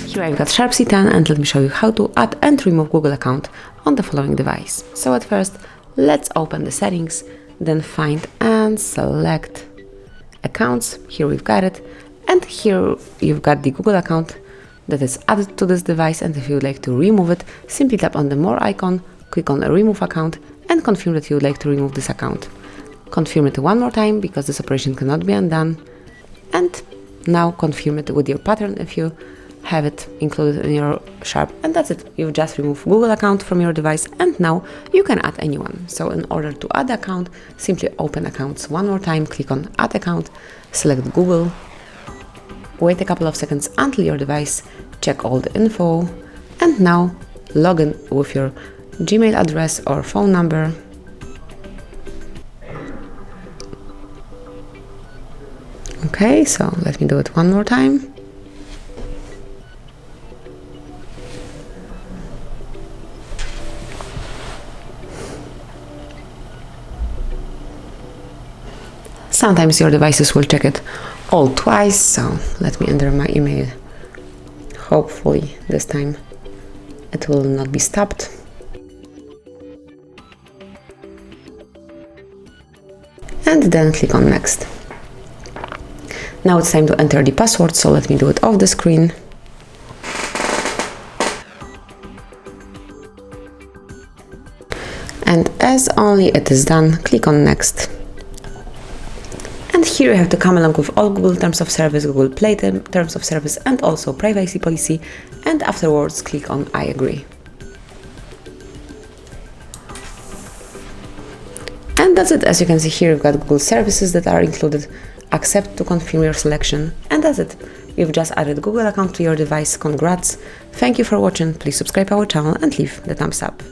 Here I've got SHARP C10 and let me show you how to add and remove Google account on the following device. So at first, let's open the settings, then find and select accounts. Here we've got it, and here you've got the Google account that is added to this device, and if you would like to remove it, simply tap on the more icon, click on remove account and confirm that you would like to remove this account. Confirm it one more time because this operation cannot be undone, and now confirm it with your pattern if you have it included in your SHARP, and that's it. You've just removed Google account from your device, and now you can add anyone. So in order to add account, simply open accounts one more time, click on add account, select Google, wait a couple of seconds until your device check all the info, and now log in with your Gmail address or phone number. Okay, so let me do it one more time. Sometimes your devices will check it all twice, so let me enter my email. Hopefully this time it will not be stopped. And then click on next. Now it's time to enter the password, so let me do it off the screen. And as only it is done, click on next. And here you have to come along with all Google Terms of Service, Google Play Terms of Service, and also privacy policy, and afterwards click on I agree. And that's it. As you can see here, you've got Google services that are included. Accept to confirm your selection, and that's it. You've just added Google account to your device. Congrats! Thank you for watching. Please subscribe our channel and leave the thumbs up.